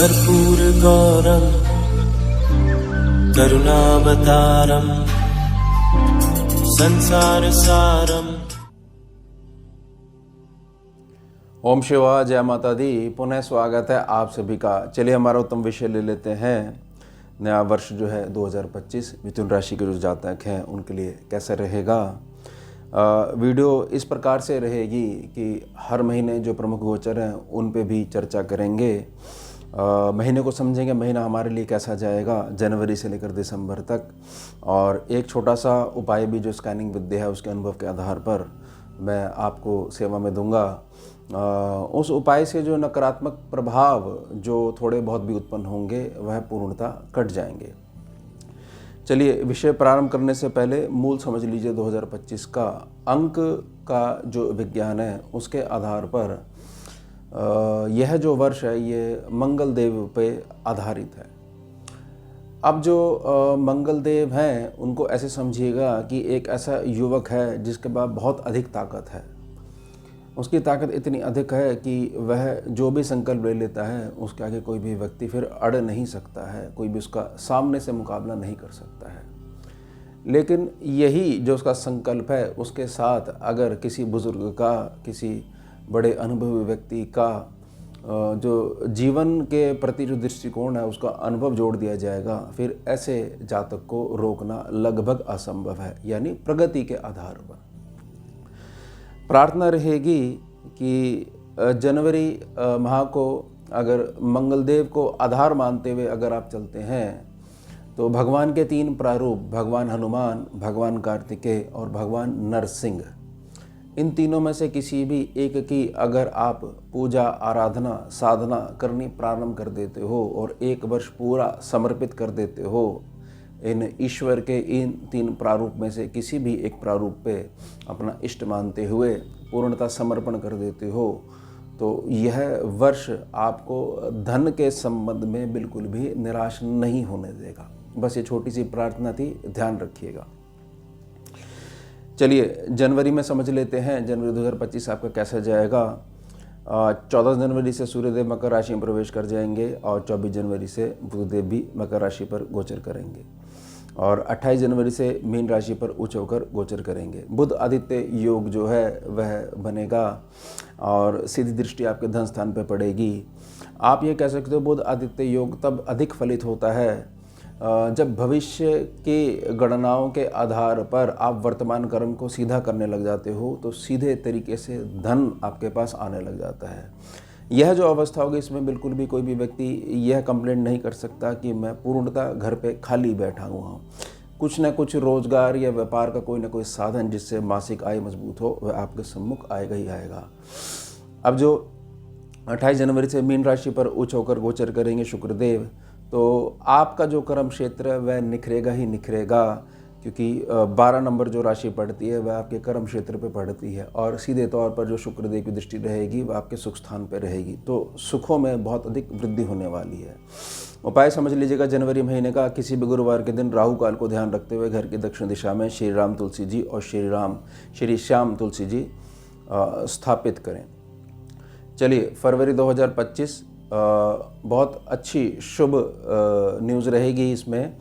कर्पूरगौरं करुणावतारं संसारसारं। ओम शिवा, जय माता दी। पुनः स्वागत है आप सभी का। चलिए हमारा उत्तम विषय ले लेते हैं। नया वर्ष जो है 2025 मिथुन राशि के जो जातक हैं उनके लिए कैसा रहेगा। वीडियो इस प्रकार से रहेगी कि हर महीने जो प्रमुख गोचर हैं उन पे भी चर्चा करेंगे। महीने को समझेंगे, महीना हमारे लिए कैसा जाएगा जनवरी से लेकर दिसंबर तक। और एक छोटा सा उपाय भी जो स्कैनिंग विद्या है उसके अनुभव के आधार पर मैं आपको सेवा में दूंगा। उस उपाय से जो नकारात्मक प्रभाव जो थोड़े बहुत भी उत्पन्न होंगे वह पूर्णतः कट जाएंगे। चलिए विषय प्रारंभ करने से पहले मूल समझ लीजिए 2025 का अंक का जो विज्ञान है उसके आधार पर यह जो वर्ष है ये मंगल देव पे आधारित है। अब जो मंगल देव हैं उनको ऐसे समझिएगा कि एक ऐसा युवक है जिसके पास बहुत अधिक ताकत है। उसकी ताकत इतनी अधिक है कि वह जो भी संकल्प ले लेता है उसके आगे कोई भी व्यक्ति फिर अड़ नहीं सकता है, कोई भी उसका सामने से मुकाबला नहीं कर सकता है। लेकिन यही जो उसका संकल्प है उसके साथ अगर किसी बुजुर्ग का, किसी बड़े अनुभवी व्यक्ति का जो जीवन के प्रति जो दृष्टिकोण है उसका अनुभव जोड़ दिया जाएगा, फिर ऐसे जातक को रोकना लगभग असंभव है, यानी प्रगति के आधार पर। प्रार्थना रहेगी कि जनवरी माह को अगर मंगलदेव को आधार मानते हुए अगर आप चलते हैं तो भगवान के 3 प्रारूप, भगवान हनुमान, भगवान कार्तिकेय और भगवान नरसिंह, इन तीनों में से किसी भी एक की अगर आप पूजा, आराधना, साधना करनी प्रारंभ कर देते हो और 1 वर्ष पूरा समर्पित कर देते हो, इन ईश्वर के इन 3 प्रारूप में से किसी भी एक प्रारूप पे अपना इष्ट मानते हुए पूर्णतः समर्पण कर देते हो, तो यह वर्ष आपको धन के संबंध में बिल्कुल भी निराश नहीं होने देगा। बस ये छोटी सी प्रार्थना थी, ध्यान रखिएगा। चलिए जनवरी में समझ लेते हैं जनवरी 2025 आपका कैसा जाएगा। 14 जनवरी से सूर्यदेव मकर राशि में प्रवेश कर जाएंगे और 24 जनवरी से बुधदेव भी मकर राशि पर गोचर करेंगे और 28 जनवरी से मीन राशि पर उच्च होकर गोचर करेंगे। बुध आदित्य योग जो है वह बनेगा और सीधी दृष्टि आपके धन स्थान पर पड़ेगी। आप ये कह सकते हो बुध आदित्य योग तब अधिक फलित होता है जब भविष्य की गणनाओं के आधार पर आप वर्तमान कर्म को सीधा करने लग जाते हो, तो सीधे तरीके से धन आपके पास आने लग जाता है। यह जो अवस्था होगी इसमें बिल्कुल भी कोई भी व्यक्ति यह कंप्लेंट नहीं कर सकता कि मैं पूर्णतः घर पे खाली बैठा हुआ हूँ। कुछ न कुछ रोजगार या व्यापार का कोई ना कोई साधन जिससे मासिक आय मजबूत हो वह आपके सम्मुख आएगा ही आएगा। अब जो 28 जनवरी से मीन राशि पर उच्च होकर गोचर करेंगे शुक्रदेव, तो आपका जो कर्म क्षेत्र है वह निखरेगा ही निखरेगा, क्योंकि 12 नंबर जो राशि पड़ती है वह आपके कर्म क्षेत्र पे पड़ती है और सीधे तौर पर जो शुक्रदेव की दृष्टि रहेगी वह आपके सुख स्थान पे रहेगी, तो सुखों में बहुत अधिक वृद्धि होने वाली है। उपाय समझ लीजिएगा जनवरी महीने का किसी भी गुरुवार के दिन राहु काल को ध्यान रखते हुए घर की दक्षिण दिशा में श्री राम तुलसी जी और श्री श्याम तुलसी जी स्थापित करें। चलिए फरवरी 2025 बहुत अच्छी शुभ न्यूज़ रहेगी इसमें,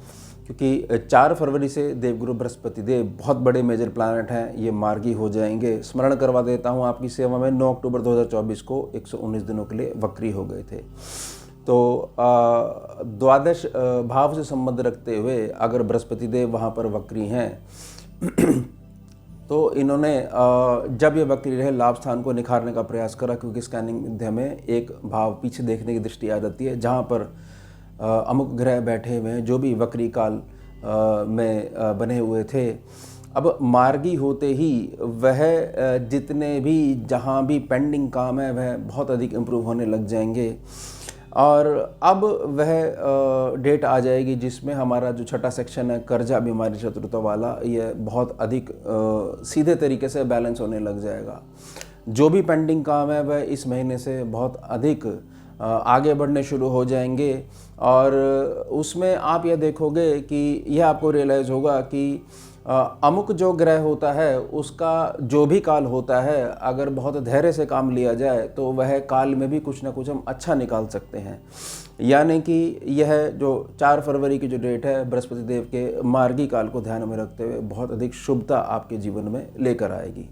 क्योंकि 4 फरवरी से देवगुरु बृहस्पति देव, बहुत बड़े मेजर प्लैनेट हैं, ये मार्गी हो जाएंगे। स्मरण करवा देता हूँ आपकी सेवा में 9 अक्टूबर 2024 को 119 दिनों के लिए वक्री हो गए थे। तो द्वादश भाव से संबंध रखते हुए अगर बृहस्पति देव वहाँ पर वक्री हैं तो इन्होंने जब ये वक्री रहे लाभ स्थान को निखारने का प्रयास करा, क्योंकि स्कैनिंग विद्या में एक भाव पीछे देखने की दृष्टि आ जाती है जहाँ पर अमुक ग्रह बैठे हुए हैं जो भी वक्री काल में बने हुए थे। अब मार्गी होते ही वह जितने भी जहाँ भी पेंडिंग काम है वह बहुत अधिक इम्प्रूव होने लग जाएंगे और अब वह डेट आ जाएगी जिसमें हमारा जो छठा सेक्शन है कर्जा बीमारी शत्रुता वाला, यह बहुत अधिक सीधे तरीके से बैलेंस होने लग जाएगा। जो भी पेंडिंग काम है वह इस महीने से बहुत अधिक आगे बढ़ने शुरू हो जाएंगे और उसमें आप यह देखोगे कि यह आपको रियलाइज़ होगा कि अमुक जो ग्रह होता है उसका जो भी काल होता है, अगर बहुत धैर्य से काम लिया जाए तो वह काल में भी कुछ ना कुछ हम अच्छा निकाल सकते हैं। यानी कि यह जो 4 फरवरी की जो डेट है, बृहस्पति देव के मार्गी काल को ध्यान में रखते हुए बहुत अधिक शुभता आपके जीवन में लेकर आएगी।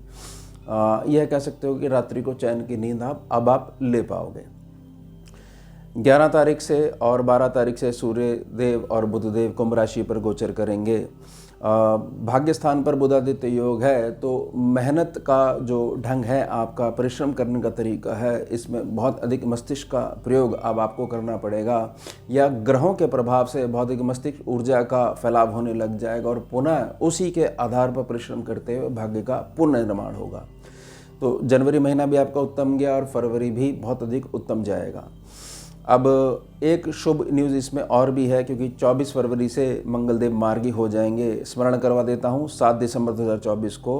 यह कह सकते हो कि रात्रि को चैन की नींद आप ले पाओगे। 11 तारीख से और 12 तारीख से सूर्य देव और बुध देव कुंभ राशि पर गोचर करेंगे। भाग्य स्थान पर बुधादित्य योग है, तो मेहनत का जो ढंग है, आपका परिश्रम करने का तरीका है, इसमें बहुत अधिक मस्तिष्क का प्रयोग अब आपको करना पड़ेगा, या ग्रहों के प्रभाव से बहुत अधिक मस्तिष्क ऊर्जा का फैलाव होने लग जाएगा और पुनः उसी के आधार पर परिश्रम करते हुए भाग्य का पुनर्निर्माण होगा। तो जनवरी महीना भी आपका उत्तम गया और फरवरी भी बहुत अधिक उत्तम जाएगा। अब एक शुभ न्यूज़ इसमें और भी है, क्योंकि 24 फरवरी से मंगलदेव मार्गी हो जाएंगे। स्मरण करवा देता हूँ, 7 दिसंबर 2024 को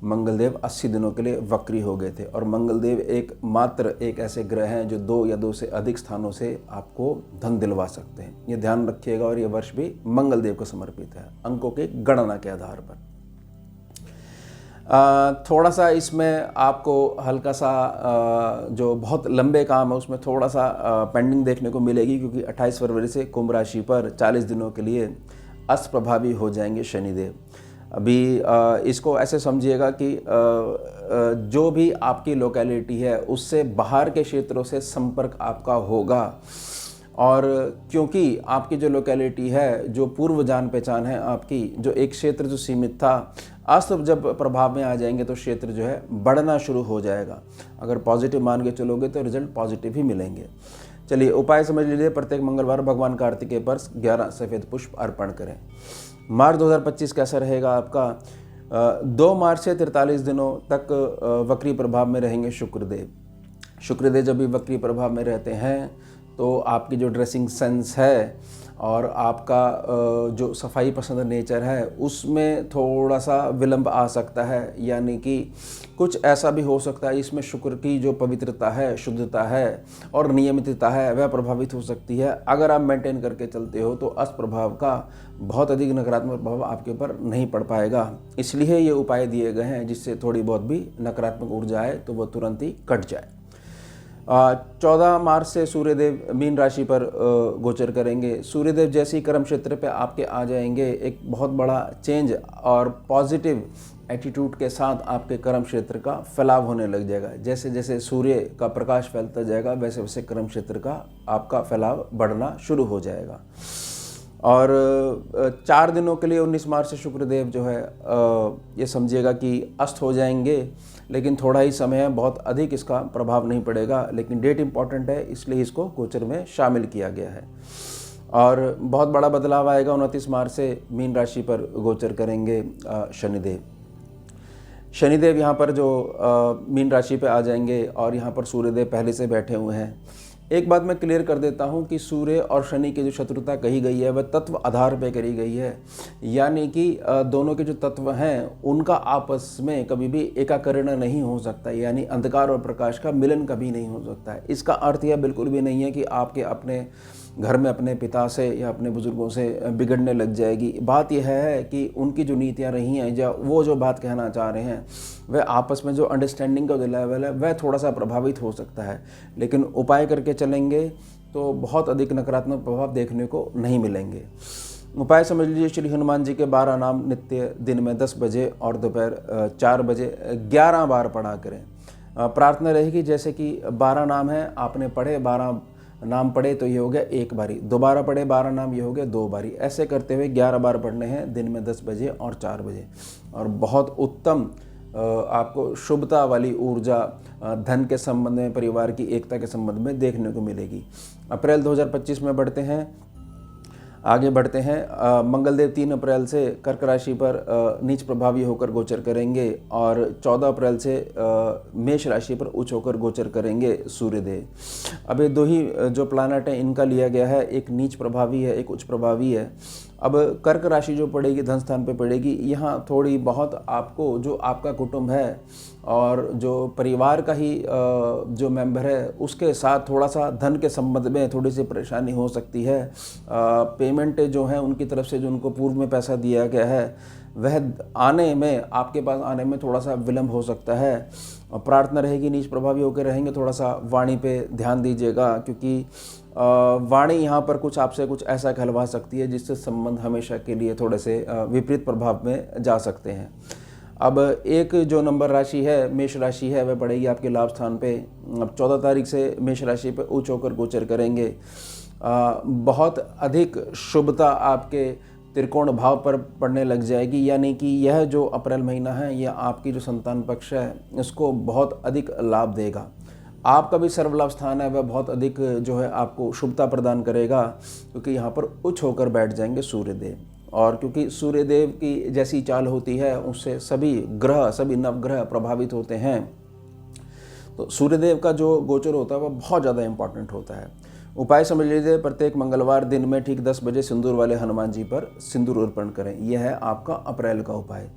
मंगलदेव 80 दिनों के लिए वक्री हो गए थे, और मंगलदेव एक ऐसे ग्रह हैं जो 2 या 2 से अधिक स्थानों से आपको धन दिलवा सकते हैं। ये ध्यान रखिएगा, और ये वर्ष भी मंगलदेव को समर्पित है अंकों के गणना के आधार पर। थोड़ा सा इसमें आपको हल्का सा जो बहुत लंबे काम है उसमें थोड़ा सा पेंडिंग देखने को मिलेगी, क्योंकि 28 फरवरी से कुंभ राशि पर 40 दिनों के लिए अस्त प्रभावी हो जाएंगे शनिदेव। अभी इसको ऐसे समझिएगा कि जो भी आपकी लोकेलिटी है उससे बाहर के क्षेत्रों से संपर्क आपका होगा, और क्योंकि आपकी जो लोकेलिटी है, जो पूर्व जान पहचान है आपकी, जो एक क्षेत्र जो सीमित था, अस्त जब प्रभाव में आ जाएंगे तो क्षेत्र जो है बढ़ना शुरू हो जाएगा। अगर पॉजिटिव मान के चलोगे तो रिजल्ट पॉजिटिव ही मिलेंगे। चलिए उपाय समझ लीजिए। प्रत्येक मंगलवार भगवान कार्तिकेय पर 11 सफ़ेद पुष्प अर्पण करें। मार्च 2025 कैसा रहेगा आपका? 2 मार्च से 43 दिनों तक वक्री प्रभाव में रहेंगे शुक्रदेव। शुक्रदेव जब भी वक्री प्रभाव में रहते हैं तो आपकी जो ड्रेसिंग सेंस है और आपका जो सफाई पसंद नेचर है उसमें थोड़ा सा विलंब आ सकता है, यानी कि कुछ ऐसा भी हो सकता है इसमें शुक्र की जो पवित्रता है, शुद्धता है और नियमितता है वह प्रभावित हो सकती है। अगर आप मेंटेन करके चलते हो तो अस्त प्रभाव का बहुत अधिक नकारात्मक प्रभाव आपके ऊपर नहीं पड़ पाएगा। इसलिए ये उपाय दिए गए हैं जिससे थोड़ी बहुत भी नकारात्मक ऊर्जा आए तो वह तुरंत ही कट जाए। 14 मार्च से सूर्यदेव मीन राशि पर गोचर करेंगे। सूर्यदेव जैसे ही कर्म क्षेत्र पे आपके आ जाएंगे, एक बहुत बड़ा चेंज और पॉजिटिव एटीट्यूड के साथ आपके कर्म क्षेत्र का फैलाव होने लग जाएगा। जैसे जैसे सूर्य का प्रकाश फैलता जाएगा वैसे वैसे कर्म क्षेत्र का आपका फैलाव बढ़ना शुरू हो जाएगा। और 4 दिनों के लिए 19 मार्च से शुक्रदेव जो है ये समझिएगा कि अस्त हो जाएंगे, लेकिन थोड़ा ही समय है, बहुत अधिक इसका प्रभाव नहीं पड़ेगा, लेकिन डेट इंपॉर्टेंट है इसलिए इसको गोचर में शामिल किया गया है। और बहुत बड़ा बदलाव आएगा। 29 मार्च से मीन राशि पर गोचर करेंगे शनिदेव। शनिदेव यहाँ पर जो मीन राशि पे आ जाएंगे और यहाँ पर सूर्यदेव पहले से बैठे हुए हैं। एक बात मैं क्लियर कर देता हूँ कि सूर्य और शनि की जो शत्रुता कही गई है वह तत्व आधार पर करी गई है, यानी कि दोनों के जो तत्व हैं उनका आपस में कभी भी एकाकरण नहीं हो सकता, यानी अंधकार और प्रकाश का मिलन कभी नहीं हो सकता है। इसका अर्थ यह बिल्कुल भी नहीं है कि आपके अपने घर में अपने पिता से या अपने बुजुर्गों से बिगड़ने लग जाएगी। बात यह है कि उनकी जो नीतियाँ रही हैं या वो जो बात कहना चाह रहे हैं वह आपस में जो अंडरस्टैंडिंग का जो लेवल है वह थोड़ा सा प्रभावित हो सकता है, लेकिन उपाय करके चलेंगे तो बहुत अधिक नकारात्मक प्रभाव देखने को नहीं मिलेंगे। उपाय समझ लीजिए, श्री हनुमान जी के 12 नाम नित्य दिन में 10 बजे और दोपहर 4 बजे 11 बार पढ़ा करें। प्रार्थना रहेगी जैसे कि 12 नाम है, आपने पढ़े 12 नाम पढ़े तो ये हो गया 1 बारी, दोबारा पढ़े 12 नाम ये हो गया 2 बारी, ऐसे करते हुए 11 बार पढ़ने हैं दिन में 10 बजे और 4 बजे। और बहुत उत्तम आपको शुभता वाली ऊर्जा धन के संबंध में, परिवार की एकता के संबंध में देखने को मिलेगी। अप्रैल 2025 में आगे बढ़ते हैं। मंगलदेव 3 अप्रैल से कर्क राशि पर नीच प्रभावी होकर गोचर करेंगे और 14 अप्रैल से मेष राशि पर उच्च होकर गोचर करेंगे सूर्यदेव। अब ये 2 ही जो प्लैनेट हैं इनका लिया गया है, एक नीच प्रभावी है, एक उच्च प्रभावी है। अब कर्क राशि जो पड़ेगी धन स्थान पे पड़ेगी, यहाँ थोड़ी बहुत आपको जो आपका कुटुंब है और जो परिवार का ही जो मेंबर है उसके साथ थोड़ा सा धन के संबंध में थोड़ी सी परेशानी हो सकती है। पेमेंट जो है उनकी तरफ से जो उनको पूर्व में पैसा दिया गया है वह आने में, आपके पास आने में थोड़ा सा विलम्ब हो सकता है। और प्रार्थना रहेगी नीच प्रभावी होकर रहेंगे, थोड़ा सा वाणी पे ध्यान दीजिएगा, क्योंकि वाणी यहाँ पर कुछ आपसे कुछ ऐसा कहलवा सकती है जिससे संबंध हमेशा के लिए थोड़े से विपरीत प्रभाव में जा सकते हैं। अब एक जो नंबर राशि है, मेष राशि है, वह पड़ेगी आपके लाभ स्थान पे। अब 14 तारीख से मेष राशि पे उच्च होकर गोचर करेंगे। बहुत अधिक शुभता आपके त्रिकोण भाव पर पड़ने लग जाएगी, यानी कि यह जो अप्रैल महीना है यह आपकी जो संतान पक्ष है इसको बहुत अधिक लाभ देगा। आपका भी सर्वलाभ स्थान है वह बहुत अधिक जो है आपको शुभता प्रदान करेगा, क्योंकि यहाँ पर उच्च होकर बैठ जाएंगे सूर्यदेव। और क्योंकि सूर्यदेव की जैसी चाल होती है उससे सभी ग्रह, सभी नवग्रह प्रभावित होते हैं, तो सूर्यदेव का जो गोचर होता है वह बहुत ज़्यादा इंपॉर्टेंट होता है। उपाय समझ लीजिए, प्रत्येक मंगलवार दिन में ठीक 10 बजे सिंदूर वाले हनुमान जी पर सिंदूर अर्पण करें। यह है आपका अप्रैल का उपाय।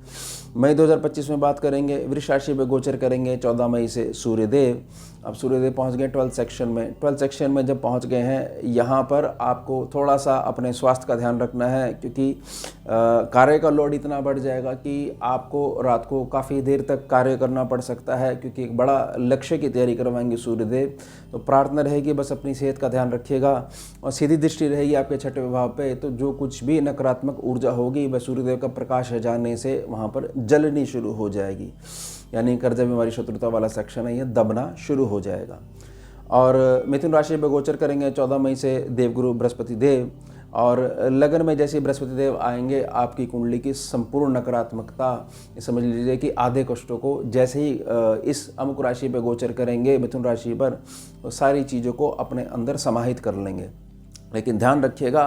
मई 2025 में बात करेंगे, वृष राशि में गोचर करेंगे 14 मई से सूर्यदेव। अब सूर्यदेव पहुंच गए 12th सेक्शन में। 12th सेक्शन में जब पहुंच गए हैं, यहाँ पर आपको थोड़ा सा अपने स्वास्थ्य का ध्यान रखना है, क्योंकि कार्य का लोड इतना बढ़ जाएगा कि आपको रात को काफ़ी देर तक कार्य करना पड़ सकता है, क्योंकि एक बड़ा लक्ष्य की तैयारी करवाएंगे सूर्यदेव। तो प्रार्थना रहेगी बस अपनी सेहत का ध्यान रखिएगा, और सीधी दृष्टि रहेगी आपके छठे विभाव पे। तो जो कुछ भी नकारात्मक ऊर्जा होगी वह सूर्यदेव का प्रकाश है जाने से वहाँ पर जलनी शुरू हो जाएगी, यानी कर्जा बीमारी शत्रुता वाला सेक्शन है, यह दबना शुरू हो जाएगा। और मिथुन राशि में गोचर करेंगे 14 मई से देवगुरु बृहस्पति देव, और लगन में जैसे बृहस्पति देव आएंगे आपकी कुंडली की संपूर्ण नकारात्मकता, समझ लीजिए कि आधे कष्टों को जैसे ही इस अमुक राशि पे गोचर करेंगे मिथुन राशि पर, तो सारी चीज़ों को अपने अंदर समाहित कर लेंगे। लेकिन ध्यान रखिएगा,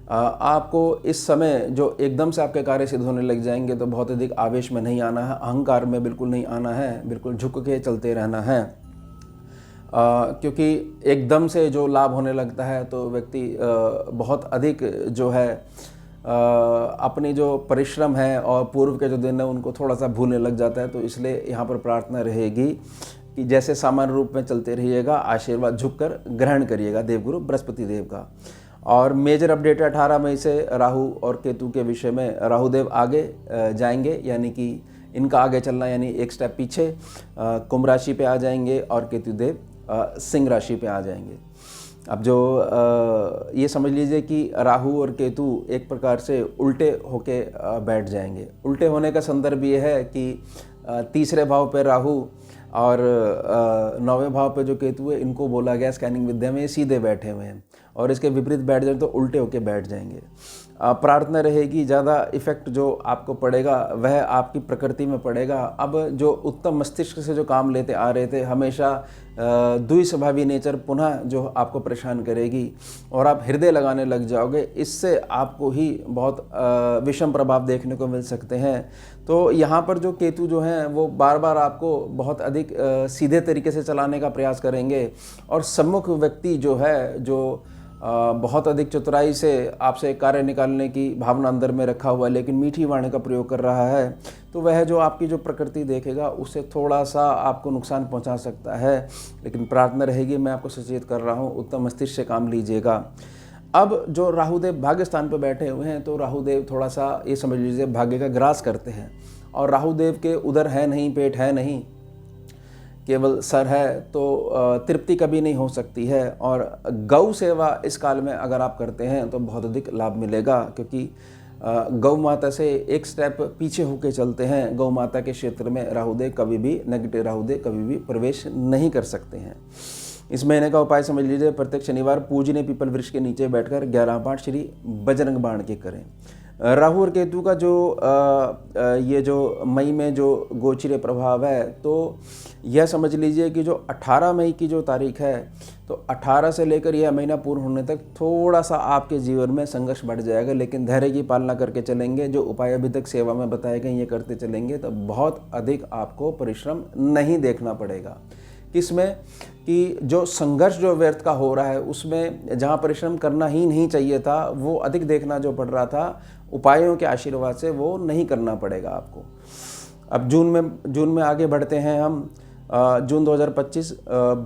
आपको इस समय जो एकदम से आपके कार्य सिद्ध होने लग जाएंगे तो बहुत अधिक आवेश में नहीं आना है, अहंकार में बिल्कुल नहीं आना है, बिल्कुल झुक के चलते रहना है। क्योंकि एकदम से जो लाभ होने लगता है तो व्यक्ति बहुत अधिक जो है अपनी जो परिश्रम है और पूर्व के जो दिन है उनको थोड़ा सा भूलने लग जाता है। तो इसलिए यहाँ पर प्रार्थना रहेगी कि जैसे सामान्य रूप में चलते रहिएगा, आशीर्वाद झुककर ग्रहण करिएगा देवगुरु बृहस्पति देव का। और मेजर अपडेट 18 मई से राहु और केतु के विषय में। राहु देव आगे जाएंगे, यानी कि इनका आगे चलना, यानी एक स्टेप पीछे कुंभ राशि पे आ जाएंगे, और केतु देव सिंह राशि पे आ जाएंगे। अब जो ये समझ लीजिए कि राहु और केतु एक प्रकार से उल्टे होके बैठ जाएंगे। उल्टे होने का संदर्भ ये है कि तीसरे भाव पे राहु और 9वें भाव पे जो केतु है, इनको बोला गया स्कैनिंग विद्या में सीधे बैठे हुए हैं, और इसके विपरीत बैठ जाए तो उल्टे होके बैठ जाएंगे। प्रार्थना रहेगी ज़्यादा इफेक्ट जो आपको पड़ेगा वह आपकी प्रकृति में पड़ेगा। अब जो उत्तम मस्तिष्क से जो काम लेते आ रहे थे, हमेशा द्विस्वभावी नेचर पुनः जो आपको परेशान करेगी और आप हृदय लगाने लग जाओगे। इससे आपको ही बहुत विषम प्रभाव देखने को मिल सकते हैं। तो यहाँ पर जो केतु जो हैं वो बार बार आपको बहुत अधिक सीधे तरीके से चलाने का प्रयास करेंगे, और सम्मुख व्यक्ति जो है, जो बहुत अधिक चतुराई से आपसे कार्य निकालने की भावना अंदर में रखा हुआ है लेकिन मीठी वाणी का प्रयोग कर रहा है, तो वह जो आपकी जो प्रकृति देखेगा उससे थोड़ा सा आपको नुकसान पहुंचा सकता है। लेकिन प्रार्थना रहेगी, मैं आपको सचेत कर रहा हूं, उत्तम मस्तिष्क से काम लीजिएगा। अब जो राहुदेव भाग्य स्थान पर बैठे हुए हैं, तो राहुदेव थोड़ा सा ये समझ लीजिए भाग्य का ग्रास करते हैं, और राहुदेव के उदर है नहीं, पेट है नहीं, केवल सर है, तो तृप्ति कभी नहीं हो सकती है। और गौ सेवा इस काल में अगर आप करते हैं तो बहुत अधिक लाभ मिलेगा, क्योंकि गौ माता से एक स्टेप पीछे होके चलते हैं। गौ माता के क्षेत्र में राहुदेव कभी भी, नेगेटिव राहुदेव कभी भी प्रवेश नहीं कर सकते हैं। इस महीने का उपाय समझ लीजिए, प्रत्येक शनिवार पूजनीय पीपल वृक्ष के नीचे बैठकर 11 पाठ श्री बजरंग बाण के करें। राहु और केतु का जो ये जो मई में जो गोचरीय प्रभाव है, तो यह समझ लीजिए कि जो 18 मई की जो तारीख है, तो 18 से लेकर यह महीना पूर्ण होने तक थोड़ा सा आपके जीवन में संघर्ष बढ़ जाएगा, लेकिन धैर्य की पालना करके चलेंगे। जो उपाय अभी तक सेवा में बताए गए ये करते चलेंगे तो बहुत अधिक आपको परिश्रम नहीं देखना पड़ेगा। किसमें कि जो संघर्ष जो व्यर्थ का हो रहा है उसमें जहाँ परिश्रम करना ही नहीं चाहिए था वो अधिक देखना जो पड़ रहा था, उपायों के आशीर्वाद से वो नहीं करना पड़ेगा आपको। अब जून में आगे बढ़ते हैं हम। जून 2025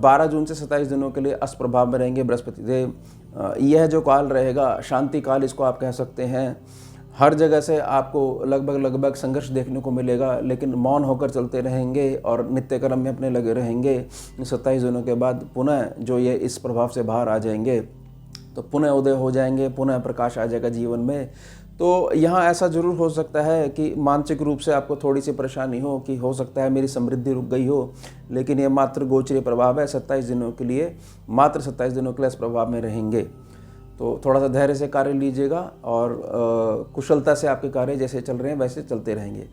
12 जून से 27 दिनों के लिए अस्त प्रभाव में रहेंगे बृहस्पति देव। यह जो काल रहेगा शांति काल इसको आप कह सकते हैं। हर जगह से आपको लगभग संघर्ष देखने को मिलेगा, लेकिन मौन होकर चलते रहेंगे और नित्य कर्म में अपने लगे रहेंगे। 27 दिनों के बाद पुनः जो ये इस प्रभाव से बाहर आ जाएंगे तो पुनः उदय हो जाएंगे, पुनः प्रकाश आ जाएगा जीवन में। तो यहाँ ऐसा जरूर हो सकता है कि मानसिक रूप से आपको थोड़ी सी परेशानी हो कि हो सकता है मेरी समृद्धि रुक गई हो, लेकिन ये मात्र गोचरीय प्रभाव है। 27 दिनों के लिए, मात्र 27 दिनों के लिए इस प्रभाव में रहेंगे। तो थोड़ा सा धैर्य से कार्य लीजिएगा और कुशलता से आपके कार्य जैसे चल रहे हैं वैसे चलते रहेंगे।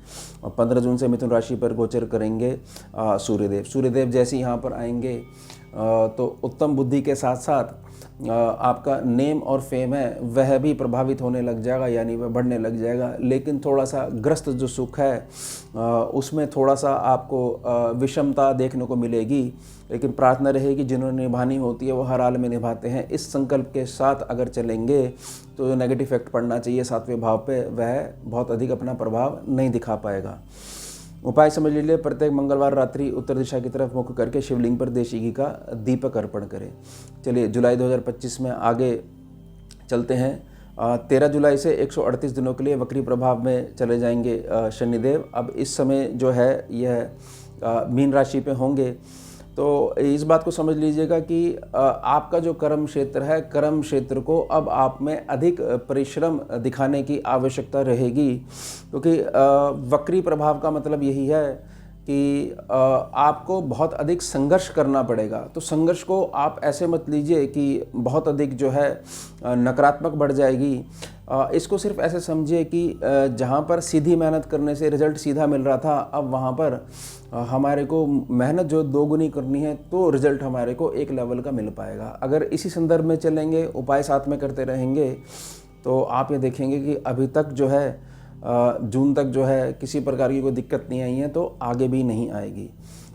और 15 जून से मिथुन राशि पर गोचर करेंगे सूर्यदेव जैसे यहाँ पर आएंगे तो उत्तम बुद्धि के साथ साथ आपका नेम और फेम है वह भी प्रभावित होने लग जाएगा, यानी वह बढ़ने लग जाएगा। लेकिन थोड़ा सा ग्रस्त जो सुख है उसमें थोड़ा सा आपको विषमता देखने को मिलेगी, लेकिन प्रार्थना रहेगी जिन्होंने निभानी होती है वो हर हाल में निभाते हैं। इस संकल्प के साथ अगर चलेंगे तो जो नेगेटिव इफेक्ट पड़ना चाहिए 7वें भाव पे वह बहुत अधिक अपना प्रभाव नहीं दिखा पाएगा। उपाय समझ लीजिए, प्रत्येक मंगलवार रात्रि उत्तर दिशा की तरफ मुख करके शिवलिंग पर देशी घी का दीपक अर्पण करें। चलिए जुलाई 2025 में आगे चलते हैं। 13 जुलाई से 138 दिनों के लिए वक्री प्रभाव में चले जाएंगे शनिदेव। अब इस समय जो है यह मीन राशि पे होंगे। तो इस बात को समझ लीजिएगा कि आपका जो कर्म क्षेत्र है, कर्म क्षेत्र को अब आप में अधिक परिश्रम दिखाने की आवश्यकता रहेगी, क्योंकि वक्री प्रभाव का मतलब यही है कि आपको बहुत अधिक संघर्ष करना पड़ेगा। तो संघर्ष को आप ऐसे मत लीजिए कि बहुत अधिक जो है नकारात्मक बढ़ जाएगी। इसको सिर्फ ऐसे समझिए कि जहाँ पर सीधी मेहनत करने से रिजल्ट सीधा मिल रहा था, अब वहाँ पर हमारे को मेहनत जो 2 गुनी करनी है तो रिजल्ट हमारे को एक लेवल का मिल पाएगा। अगर इसी संदर्भ में चलेंगे, उपाय साथ में करते रहेंगे, तो आप ये देखेंगे कि अभी तक जो है जून तक जो है किसी प्रकार की कोई दिक्कत नहीं आई है, तो आगे भी नहीं आएगी।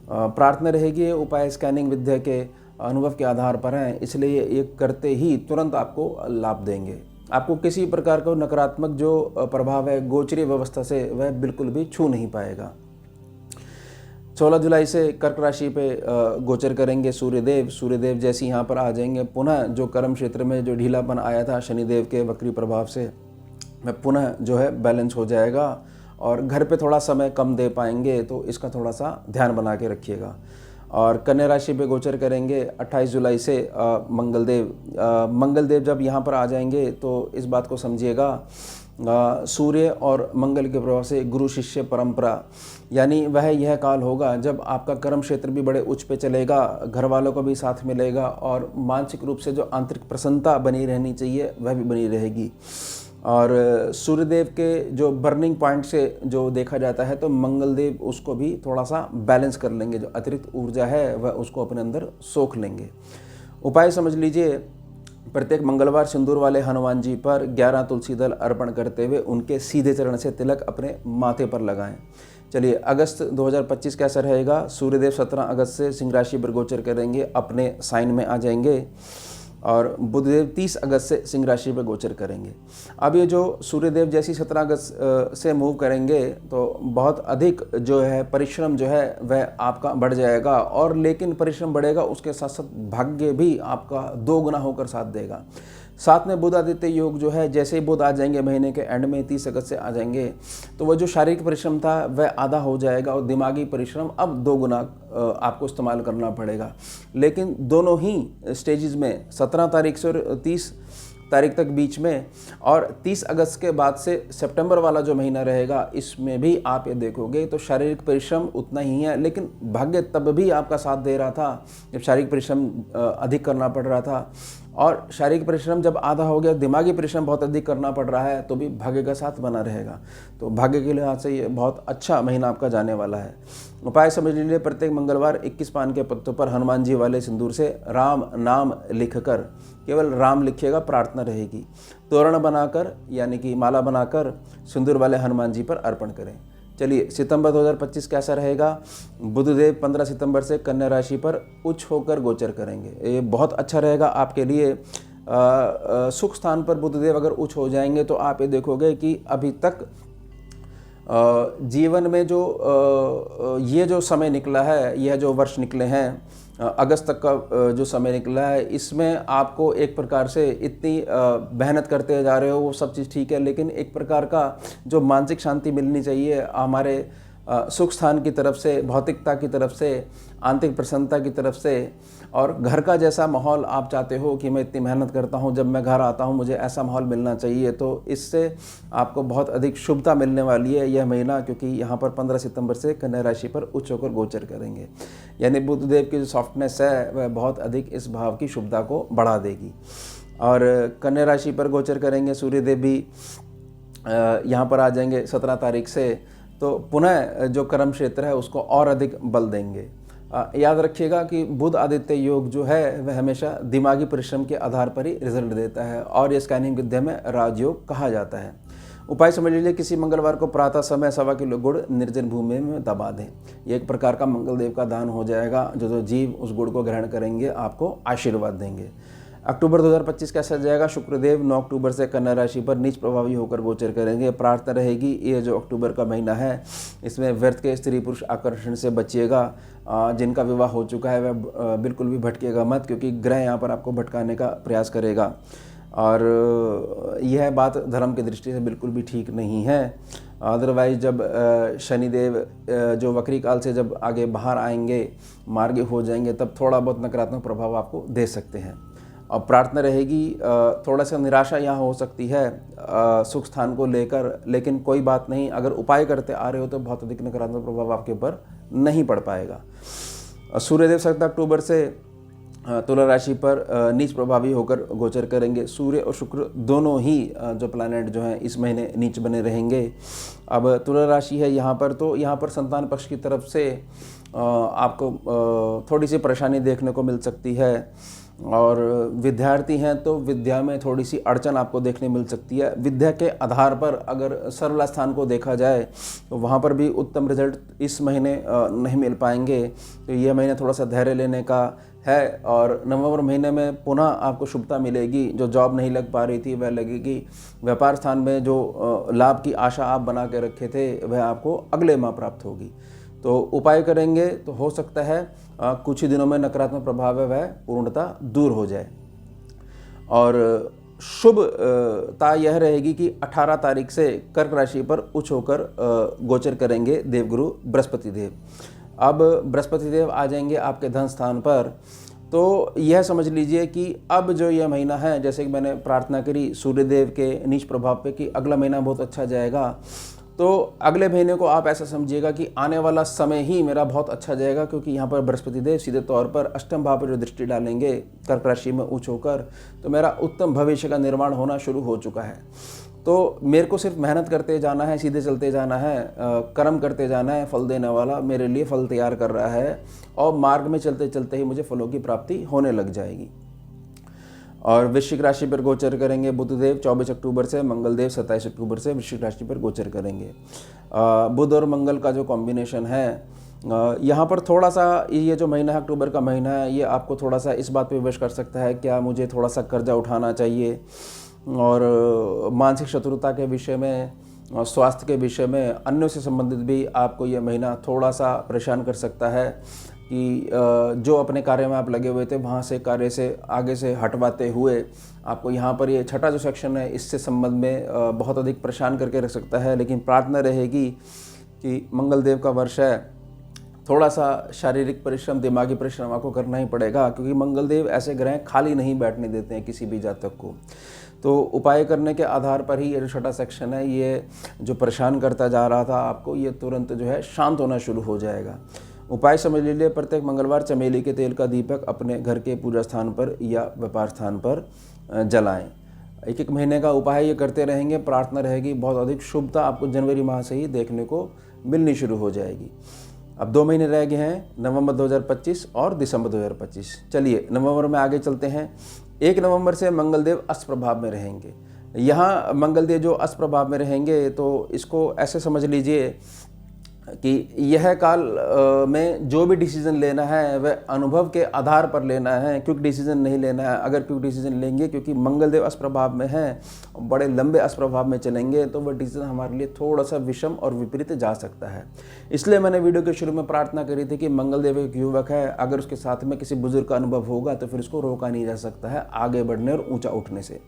प्रार्थना रहेगी उपाय स्कैनिंग विद्या के अनुभव के आधार पर हैं, इसलिए ये करते ही तुरंत आपको लाभ देंगे। आपको किसी प्रकार का नकारात्मक जो प्रभाव है गोचरीय व्यवस्था से वह बिल्कुल भी छू नहीं पाएगा। 16 जुलाई से कर्क राशि पे गोचर करेंगे सूर्यदेव जैसे यहाँ पर आ जाएंगे। पुनः जो कर्म क्षेत्र में जो ढीलापन आया था शनिदेव के वक्री प्रभाव से वह पुनः जो है बैलेंस हो जाएगा और घर पे थोड़ा समय कम दे पाएंगे, तो इसका थोड़ा सा ध्यान बना के रखिएगा। और कन्या राशि पे गोचर करेंगे 28 जुलाई से मंगलदेव जब यहाँ पर आ जाएंगे तो इस बात को समझिएगा सूर्य और मंगल के प्रभाव से गुरु शिष्य परंपरा, यानी वह यह काल होगा जब आपका कर्म क्षेत्र भी बड़े उच्च पे चलेगा, घर वालों को भी साथ मिलेगा और मानसिक रूप से जो आंतरिक प्रसन्नता बनी रहनी चाहिए वह भी बनी रहेगी। और सूर्यदेव के जो बर्निंग पॉइंट से जो देखा जाता है तो मंगलदेव उसको भी थोड़ा सा बैलेंस कर लेंगे, जो अतिरिक्त ऊर्जा है वह उसको अपने अंदर सोख लेंगे। उपाय समझ लीजिए, प्रत्येक मंगलवार सिंदूर वाले हनुमान जी पर 11 तुलसी दल अर्पण करते हुए उनके सीधे चरण से तिलक अपने माथे पर लगाएं। चलिए अगस्त 2025 कैसा रहेगा। सूर्यदेव 17 अगस्त से सिंह राशि पर गोचर करेंगे, अपने साइन में आ जाएंगे। और बुधदेव 30 अगस्त से सिंह राशि पर गोचर करेंगे। अब ये जो सूर्यदेव जैसी 17 अगस्त से मूव करेंगे तो बहुत अधिक जो है परिश्रम जो है वह आपका बढ़ जाएगा, और लेकिन परिश्रम बढ़ेगा उसके साथ साथ भाग्य भी आपका 2 गुना होकर साथ देगा। साथ में बुध आदित्य योग जो है, जैसे ही बुध आ जाएंगे महीने के एंड में 30 अगस्त से आ जाएंगे, तो वह जो शारीरिक परिश्रम था वह आधा हो जाएगा और दिमागी परिश्रम अब 2 गुना आपको इस्तेमाल करना पड़ेगा। लेकिन दोनों ही स्टेजेस में 17 तारीख से और 30 तारीख तक बीच में, और 30 अगस्त के बाद से सितंबर वाला जो महीना रहेगा इसमें भी आप ये देखोगे तो शारीरिक परिश्रम उतना ही है, लेकिन भाग्य तब भी आपका साथ दे रहा था जब शारीरिक परिश्रम अधिक करना पड़ रहा था। और शारीरिक परिश्रम जब आधा हो गया, दिमागी परिश्रम बहुत अधिक करना पड़ रहा है, तो भी भाग्य का साथ बना रहेगा। तो भाग्य के लिहाज से ये बहुत अच्छा महीना आपका जाने वाला है। उपाय समझ लीजिए, प्रत्येक मंगलवार 21 पान के पत्तों पर हनुमान जी वाले सिंदूर से राम नाम लिखकर, केवल राम लिखिएगा, प्रार्थना रहेगी, तोरण बनाकर यानी कि माला बनाकर सिंदूर वाले हनुमान जी पर अर्पण करें। चलिए सितंबर 2025 कैसा रहेगा। बुधदेव 15 सितंबर से कन्या राशि पर उच्च होकर गोचर करेंगे। ये बहुत अच्छा रहेगा आपके लिए। सुख स्थान पर बुधदेव अगर उच्च हो जाएंगे तो आप ये देखोगे कि अभी तक जीवन में जो ये जो समय निकला है, यह जो वर्ष निकले हैं, अगस्त तक का जो समय निकला है, इसमें आपको एक प्रकार से इतनी मेहनत करते जा रहे हो, वो सब चीज़ ठीक है, लेकिन एक प्रकार का जो मानसिक शांति मिलनी चाहिए हमारे सुख स्थान की तरफ से, भौतिकता की तरफ से, आंतरिक प्रसन्नता की तरफ से, और घर का जैसा माहौल आप चाहते हो कि मैं इतनी मेहनत करता हूँ, जब मैं घर आता हूँ मुझे ऐसा माहौल मिलना चाहिए, तो इससे आपको बहुत अधिक शुभता मिलने वाली है यह महीना, क्योंकि यहाँ पर 15 सितंबर से कन्या राशि पर उच्च होकर गोचर करेंगे। यानी बुधदेव की जो सॉफ्टनेस है वह बहुत अधिक इस भाव की शुभता को बढ़ा देगी। और कन्या राशि पर गोचर करेंगे सूर्यदेव भी यहाँ पर आ जाएंगे 17 तारीख से, तो पुनः जो कर्म क्षेत्र है उसको और अधिक बल देंगे। याद रखिएगा कि बुध आदित्य योग जो है वह हमेशा दिमागी परिश्रम के आधार पर ही रिजल्ट देता है, और ये स्कैनिंग विद्या में राजयोग कहा जाता है। उपाय समझ लीजिए, किसी मंगलवार को प्रातः समय 1.25 किलो गुड़ निर्जन भूमि में दबा दें। ये एक प्रकार का मंगलदेव का दान हो जाएगा। जो जीव उस गुड़ को ग्रहण करेंगे आपको आशीर्वाद देंगे। अक्टूबर 2025 कैसा जाएगा? शुक्रदेव 9 अक्टूबर से कन्या राशि पर नीच प्रभावी होकर गोचर करेंगे। प्रार्थना रहेगी ये जो अक्टूबर का महीना है इसमें व्यर्थ के स्त्री पुरुष आकर्षण से बचिएगा। जिनका विवाह हो चुका है वह बिल्कुल भी भटकेगा मत, क्योंकि ग्रह यहाँ पर आपको भटकाने का प्रयास करेगा, और यह बात धर्म की दृष्टि से बिल्कुल भी ठीक नहीं है। अदरवाइज जब शनिदेव जो वक्री काल से जब आगे बाहर आएंगे, मार्गी हो जाएंगे, तब थोड़ा बहुत नकारात्मक प्रभाव आपको दे सकते हैं। और प्रार्थना रहेगी, थोड़ा सा निराशा यहाँ हो सकती है सुख स्थान को लेकर, लेकिन कोई बात नहीं, अगर उपाय करते आ रहे हो तो बहुत अधिक नकारात्मक प्रभाव आपके ऊपर नहीं पड़ पाएगा। सूर्यदेव 17 अक्टूबर से तुला राशि पर नीच प्रभावी होकर गोचर करेंगे। सूर्य और शुक्र दोनों ही जो प्लैनेट जो हैं इस महीने नीच बने रहेंगे। अब तुला राशि है यहाँ पर, तो यहाँ पर संतान पक्ष की तरफ से आपको थोड़ी सी परेशानी देखने को मिल सकती है, और विद्यार्थी हैं तो विद्या में थोड़ी सी अड़चन आपको देखने मिल सकती है। विद्या के आधार पर अगर सरल स्थान को देखा जाए तो वहाँ पर भी उत्तम रिजल्ट इस महीने नहीं मिल पाएंगे। तो यह महीने थोड़ा सा धैर्य लेने का है, और नवंबर महीने में पुनः आपको शुभता मिलेगी। जो जॉब नहीं लग पा रही थी वह लगेगी। व्यापार स्थान में जो लाभ की आशा आप बना के रखे थे वह आपको अगले माह प्राप्त होगी। तो उपाय करेंगे तो हो सकता है कुछ ही दिनों में नकारात्मक प्रभाव है वह पूर्णतः दूर हो जाए। और शुभता यह रहेगी कि 18 तारीख से कर्क राशि पर उच्च होकर गोचर करेंगे देवगुरु बृहस्पति देव। अब बृहस्पति देव आ जाएंगे आपके धन स्थान पर, तो यह समझ लीजिए कि अब जो यह महीना है, जैसे कि मैंने प्रार्थना करी सूर्यदेव के नीच प्रभाव पे कि अगला महीना बहुत अच्छा जाएगा, तो अगले महीने को आप ऐसा समझिएगा कि आने वाला समय ही मेरा बहुत अच्छा जाएगा, क्योंकि यहाँ पर बृहस्पति देव सीधे तौर पर अष्टम भाव पर जो दृष्टि डालेंगे कर्क राशि में उच्च होकर, तो मेरा उत्तम भविष्य का निर्माण होना शुरू हो चुका है। तो मेरे को सिर्फ मेहनत करते जाना है, सीधे चलते जाना है, कर्म करते जाना है। फल देने वाला मेरे लिए फल तैयार कर रहा है, और मार्ग में चलते चलते ही मुझे फलों की प्राप्ति होने लग जाएगी। और वृश्चिक राशि पर गोचर करेंगे बुधदेव 24 अक्टूबर से, मंगलदेव 27 अक्टूबर से वृश्चिक राशि पर गोचर करेंगे। बुध और मंगल का जो कॉम्बिनेशन है यहाँ पर थोड़ा सा, ये जो महीना है अक्टूबर का महीना है, ये आपको थोड़ा सा इस बात पे विवश कर सकता है क्या मुझे थोड़ा सा कर्जा उठाना चाहिए, और मानसिक शत्रुता के विषय में, स्वास्थ्य के विषय में, अन्यों से संबंधित भी आपको ये महीना थोड़ा सा परेशान कर सकता है कि जो अपने कार्य में आप लगे हुए थे वहाँ से कार्य से आगे से हटवाते हुए आपको यहाँ पर ये छठा जो सेक्शन है इससे संबंध में बहुत अधिक परेशान करके रख सकता है। लेकिन प्रार्थना रहेगी कि मंगलदेव का वर्ष है, थोड़ा सा शारीरिक परिश्रम, दिमागी परिश्रम आपको करना ही पड़ेगा, क्योंकि मंगलदेव ऐसे ग्रह खाली नहीं बैठने देते हैं किसी भी जातक को। तो उपाय करने के आधार पर ही ये जो छठा सेक्शन है, ये जो परेशान करता जा रहा था आपको, ये तुरंत जो है शांत होना शुरू हो जाएगा। उपाय समझ लीजिए, प्रत्येक मंगलवार चमेली के तेल का दीपक अपने घर के पूजा स्थान पर या व्यापार स्थान पर जलाएं। एक एक महीने का उपाय ये करते रहेंगे। प्रार्थना रहेगी बहुत अधिक शुभता आपको जनवरी माह से ही देखने को मिलनी शुरू हो जाएगी। अब 2 महीने रह गए हैं, नवंबर 2025 और दिसंबर 2025। चलिए नवंबर में आगे चलते हैं। 1 नवंबर से मंगलदेव अस्त प्रभाव में रहेंगे। यहाँ मंगलदेव जो अस्त प्रभाव में रहेंगे, तो इसको ऐसे समझ लीजिए कि यह काल में जो भी डिसीजन लेना है वह अनुभव के आधार पर लेना है, क्विक डिसीजन नहीं लेना है। अगर क्विक डिसीजन लेंगे, क्योंकि मंगलदेव अष्टप्रभाव में है, बड़े लंबे अष्टप्रभाव में चलेंगे, तो वह डिसीजन हमारे लिए थोड़ा सा विषम और विपरीत जा सकता है। इसलिए मैंने वीडियो के शुरू में प्रार्थना करी थी कि मंगलदेव एक युवक है, अगर उसके साथ में किसी बुजुर्ग का अनुभव होगा तो फिर उसको रोका नहीं जा सकता है आगे बढ़ने और ऊंचा उठने से।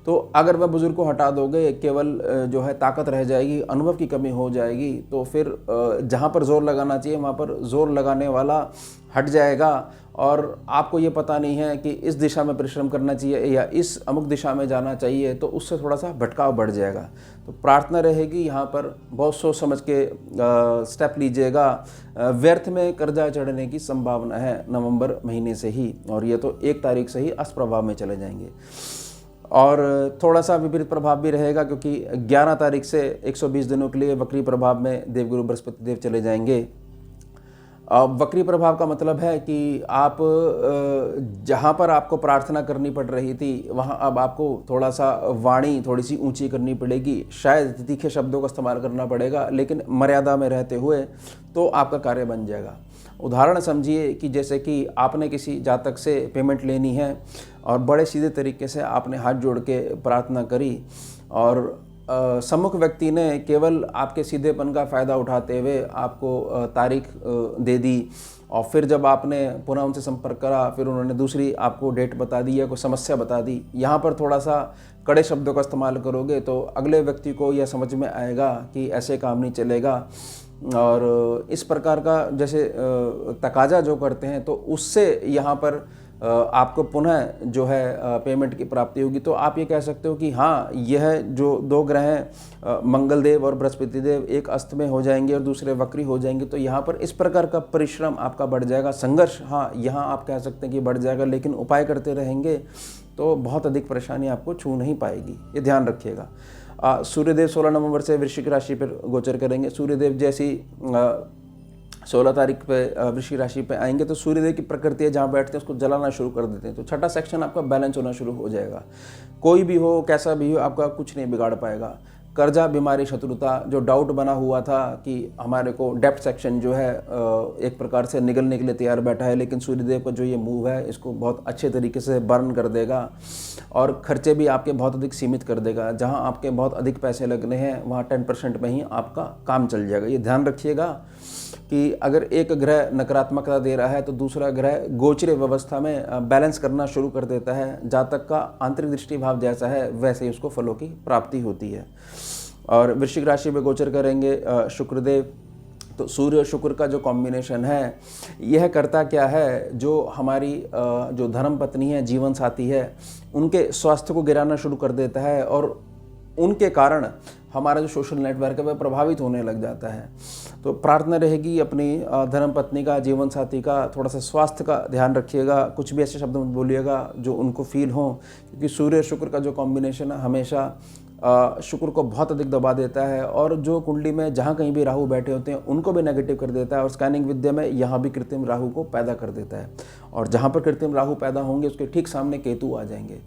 तो अगर वह बुजुर्ग को हटा दोगे, केवल जो है ताकत रह जाएगी, अनुभव की कमी हो जाएगी, तो फिर जहाँ पर जोर लगाना चाहिए वहाँ पर जोर लगाने वाला हट जाएगा और आपको ये पता नहीं है कि इस दिशा में परिश्रम करना चाहिए या इस अमुक दिशा में जाना चाहिए, तो उससे थोड़ा सा भटकाव बढ़ जाएगा। तो प्रार्थना रहेगी यहाँ पर बहुत सोच समझ के स्टेप लीजिएगा। व्यर्थ में कर्जा चढ़ने की संभावना है नवंबर महीने से ही, और ये तो 1 तारीख से ही अष्टप्रभाव में चले जाएंगे। और थोड़ा सा विपरीत प्रभाव भी रहेगा, क्योंकि 11 तारीख से 120 दिनों के लिए वक्री प्रभाव में देवगुरु बृहस्पति देव चले जाएंगे। वक्री प्रभाव का मतलब है कि आप जहाँ पर आपको प्रार्थना करनी पड़ रही थी, वहाँ अब आपको थोड़ा सा वाणी थोड़ी सी ऊंची करनी पड़ेगी, शायद तीखे शब्दों का इस्तेमाल करना पड़ेगा, लेकिन मर्यादा में रहते हुए तो आपका कार्य बन जाएगा। उदाहरण समझिए कि जैसे कि आपने किसी जातक से पेमेंट लेनी है और बड़े सीधे तरीके से आपने हाथ जोड़ के प्रार्थना करी, और सम्मुख व्यक्ति ने केवल आपके सीधेपन का फ़ायदा उठाते हुए आपको तारीख दे दी, और फिर जब आपने पुनः उनसे संपर्क करा, फिर उन्होंने दूसरी आपको डेट बता दी या कोई समस्या बता दी। यहाँ पर थोड़ा सा कड़े शब्दों का इस्तेमाल करोगे तो अगले व्यक्ति को यह समझ में आएगा कि ऐसे काम नहीं चलेगा, और इस प्रकार का जैसे तकाजा जो करते हैं, तो उससे यहाँ पर आपको पुनः जो है पेमेंट की प्राप्ति होगी। तो आप ये कह सकते हो कि हाँ, यह जो 2 ग्रह हैं, मंगलदेव और बृहस्पति देव, एक अस्त में हो जाएंगे और दूसरे वक्री हो जाएंगे, तो यहाँ पर इस प्रकार का परिश्रम आपका बढ़ जाएगा। संघर्ष, हाँ, यहाँ आप कह सकते हैं कि बढ़ जाएगा, लेकिन उपाय करते रहेंगे तो बहुत अधिक परेशानी आपको छू नहीं पाएगी, ये ध्यान रखिएगा। सूर्यदेव 16 नवंबर से वृश्चिक राशि पर गोचर करेंगे। सूर्यदेव जैसी 16 तारीख पे वृश्चिक राशि पे आएंगे, तो सूर्यदेव की प्रकृति है, जहाँ बैठते हैं उसको जलाना शुरू कर देते हैं। तो छठा सेक्शन आपका बैलेंस होना शुरू हो जाएगा। कोई भी हो, कैसा भी हो, आपका कुछ नहीं बिगाड़ पाएगा। कर्जा, बीमारी, शत्रुता, जो डाउट बना हुआ था कि हमारे को डेप्थ सेक्शन जो है एक प्रकार से निगलने के लिए तैयार बैठा है, लेकिन सूर्यदेव का जो ये मूव है इसको बहुत अच्छे तरीके से बर्न कर देगा, और खर्चे भी आपके बहुत अधिक सीमित कर देगा। जहां आपके बहुत अधिक पैसे लगने हैं वहां 10% में ही आपका काम चल जाएगा। ये ध्यान रखिएगा कि अगर एक ग्रह नकारात्मकता दे रहा है तो दूसरा ग्रह गोचर व्यवस्था में बैलेंस करना शुरू कर देता है। जातक का आंतरिक दृष्टि भाव जैसा है वैसे ही उसको फलों की प्राप्ति होती है। और वृश्चिक राशि में गोचर करेंगे शुक्रदेव, तो सूर्य और शुक्र का जो कॉम्बिनेशन है, यह करता क्या है, जो हमारी जो धर्म पत्नी है, जीवन साथी है, उनके स्वास्थ्य को गिराना शुरू कर देता है, और उनके कारण हमारा जो सोशल नेटवर्क है वह प्रभावित होने लग जाता है। तो प्रार्थना रहेगी अपनी धर्म पत्नी का, जीवन साथी का थोड़ा सा स्वास्थ्य का ध्यान रखिएगा। कुछ भी ऐसे शब्द मत बोलिएगा जो उनको फील हो, क्योंकि सूर्य शुक्र का जो कॉम्बिनेशन है हमेशा शुक्र को बहुत अधिक दबा देता है, और जो कुंडली में जहाँ कहीं भी राहु बैठे होते हैं उनको भी नेगेटिव कर देता है, और स्कैनिंग विद्या में यहाँ भी कृत्रिम राहु को पैदा कर देता है। और जहाँ पर कृत्रिम राहु पैदा होंगे उसके ठीक सामने केतु आ जाएंगे।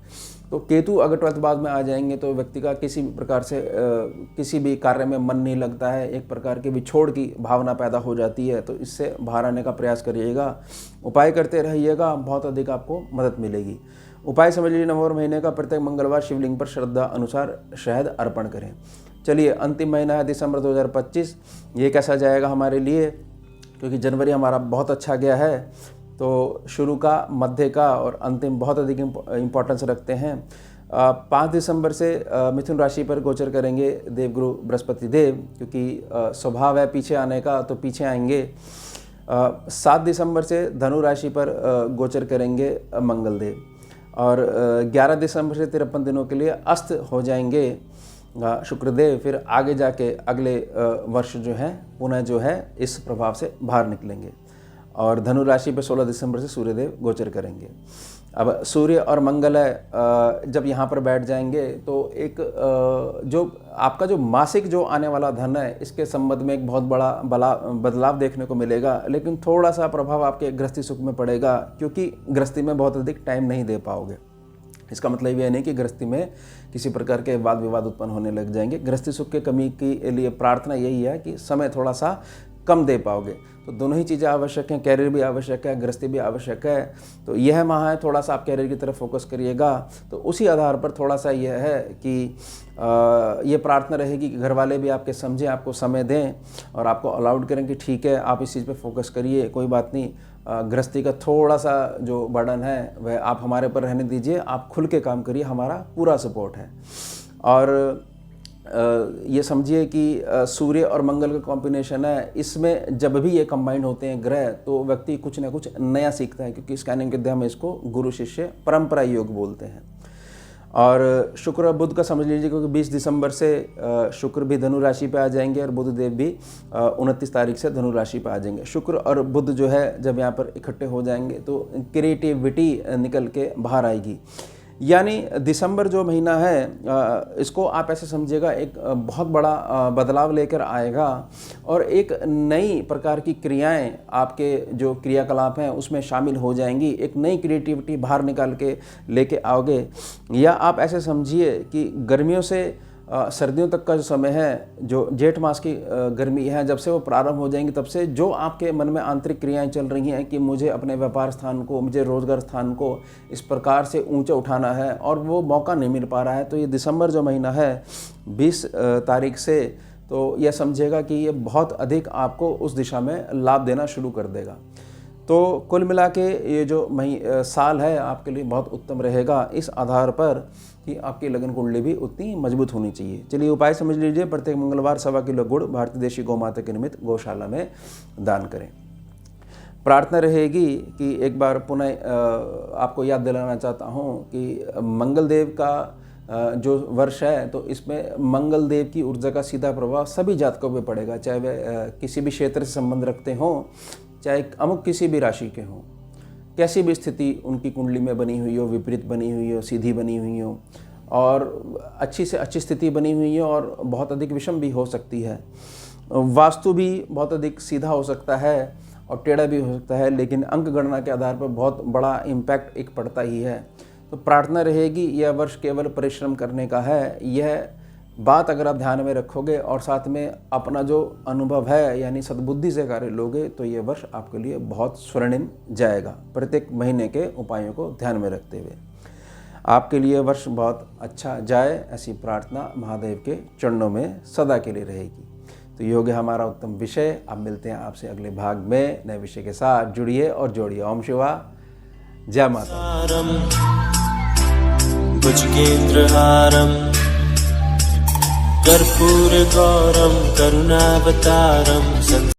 तो केतु अगर 12th बाद में आ जाएंगे तो व्यक्ति का किसी भी प्रकार से किसी भी कार्य में मन नहीं लगता है, एक प्रकार के विछोड़ की भावना पैदा हो जाती है। तो इससे बाहर आने का प्रयास करिएगा, उपाय करते रहिएगा, बहुत अधिक आपको मदद मिलेगी। उपाय समझ लीजिए, नवंबर महीने का प्रत्येक मंगलवार शिवलिंग पर श्रद्धा अनुसार शहद अर्पण करें। चलिए, अंतिम महीना है दिसंबर 2025, ये कैसा जाएगा हमारे लिए, क्योंकि जनवरी हमारा बहुत अच्छा गया है, तो शुरू का, मध्य का और अंतिम बहुत अधिक इम्पोर्टेंस रखते हैं। 5 दिसंबर से मिथुन राशि पर गोचर करेंगे देवगुरु बृहस्पति देव, क्योंकि स्वभाव है पीछे आने का, तो पीछे आएंगे। 7 दिसंबर से धनु राशि पर गोचर करेंगे मंगलदेव, और 11 दिसंबर से 53 दिनों के लिए अस्त हो जाएंगे शुक्रदेव। फिर आगे जाके अगले वर्ष जो है पुनः जो है इस प्रभाव से बाहर निकलेंगे, और धनु राशि पे 16 दिसंबर से सूर्यदेव गोचर करेंगे। अब सूर्य और मंगल है, जब यहाँ पर बैठ जाएंगे तो एक जो आपका जो मासिक जो आने वाला धन है, इसके संबंध में एक बहुत बड़ा बदलाव देखने को मिलेगा, लेकिन थोड़ा सा प्रभाव आपके गृहस्थी सुख में पड़ेगा, क्योंकि गृहस्थी में बहुत अधिक टाइम नहीं दे पाओगे। इसका मतलब ये नहीं कि गृहस्थी में किसी प्रकार के वाद विवाद उत्पन्न होने लग जाएंगे। गृहस्थी सुख के कमी के लिए प्रार्थना यही है कि समय थोड़ा सा कम दे पाओगे। तो दोनों ही चीज़ें आवश्यक हैं, कैरियर भी आवश्यक है, गृहस्थी भी आवश्यक है। तो यह माह है, थोड़ा सा आप कैरियर की तरफ फोकस करिएगा। तो उसी आधार पर थोड़ा सा यह है कि ये प्रार्थना रहेगी कि घर वाले भी आपके समझें, आपको समय दें और आपको अलाउड करें कि ठीक है आप इस चीज़ पे फोकस करिए, कोई बात नहीं, गृहस्थी का थोड़ा सा जो बर्डन है वह आप हमारे पर रहने दीजिए, आप खुल के काम करिए, हमारा पूरा सपोर्ट है। और ये समझिए कि सूर्य और मंगल का कॉम्बिनेशन है, इसमें जब भी ये कंबाइंड होते हैं ग्रह तो व्यक्ति कुछ ना कुछ नया सीखता है, क्योंकि स्कैनिंग विद्या में इसको गुरु शिष्य परंपरा योग बोलते हैं। और शुक्र और बुध का समझ लीजिए, क्योंकि 20 दिसंबर से शुक्र भी धनु राशि पे आ जाएंगे और बुध देव भी 29 तारीख से धनु राशि पे आ जाएंगे। शुक्र और बुध जो है जब यहाँ पर इकट्ठे हो जाएंगे तो क्रिएटिविटी निकल के बाहर आएगी। यानी दिसंबर जो महीना है इसको आप ऐसे समझिएगा एक बहुत बड़ा बदलाव लेकर आएगा और एक नई प्रकार की क्रियाएं आपके जो क्रियाकलाप हैं उसमें शामिल हो जाएंगी, एक नई क्रिएटिविटी बाहर निकाल के लेके आओगे। या आप ऐसे समझिए कि गर्मियों से सर्दियों तक का जो समय है, जो जेठ मास की गर्मी है, जब से वो प्रारंभ हो जाएंगी तब से जो आपके मन में आंतरिक क्रियाएं चल रही हैं कि मुझे अपने व्यापार स्थान को, मुझे रोजगार स्थान को इस प्रकार से ऊंचा उठाना है और वो मौका नहीं मिल पा रहा है, तो ये दिसंबर जो महीना है 20 तारीख से, तो यह समझेगा कि ये बहुत अधिक आपको उस दिशा में लाभ देना शुरू कर देगा। तो कुल मिला के ये जो साल है आपके लिए बहुत उत्तम रहेगा, इस आधार पर कि आपकी लगन कुंडली भी उतनी मजबूत होनी चाहिए। चलिए उपाय समझ लीजिए। प्रत्येक मंगलवार 1.25 किलो गुड़ भारतीय देशी गौ माता के निमित्त गौशाला में दान करें। प्रार्थना रहेगी कि एक बार पुनः आपको याद दिलाना चाहता हूँ कि मंगल देव का जो वर्ष है तो इसमें मंगल देव की ऊर्जा का सीधा प्रभाव सभी जातकों पे पड़ेगा, चाहे वे किसी भी क्षेत्र से संबंध रखते हों, चाहे अमुक किसी भी राशि के हों, कैसी भी स्थिति उनकी कुंडली में बनी हुई हो, विपरीत बनी हुई हो, सीधी बनी हुई हो और अच्छी से अच्छी स्थिति बनी हुई हो और बहुत अधिक विषम भी हो सकती है। वास्तु भी बहुत अधिक सीधा हो सकता है और टेढ़ा भी हो सकता है, लेकिन अंक गणना के आधार पर बहुत बड़ा इम्पैक्ट एक पड़ता ही है। तो प्रार्थना रहेगी यह वर्ष केवल परिश्रम करने का है। यह बात अगर आप ध्यान में रखोगे और साथ में अपना जो अनुभव है यानी सद्बुद्धि से कार्य लोगे तो ये वर्ष आपके लिए बहुत स्वर्णिम जाएगा, प्रत्येक महीने के उपायों को ध्यान में रखते हुए। आपके लिए वर्ष बहुत अच्छा जाए, ऐसी प्रार्थना महादेव के चरणों में सदा के लिए रहेगी। तो योग है हमारा उत्तम विषय। अब मिलते हैं आपसे अगले भाग में नए विषय के साथ। जुड़िए और जोड़िए। ओम शिवा, जय माता। भुजगेन्द्रहारम् कर्पूरगौरं करुणावतारम्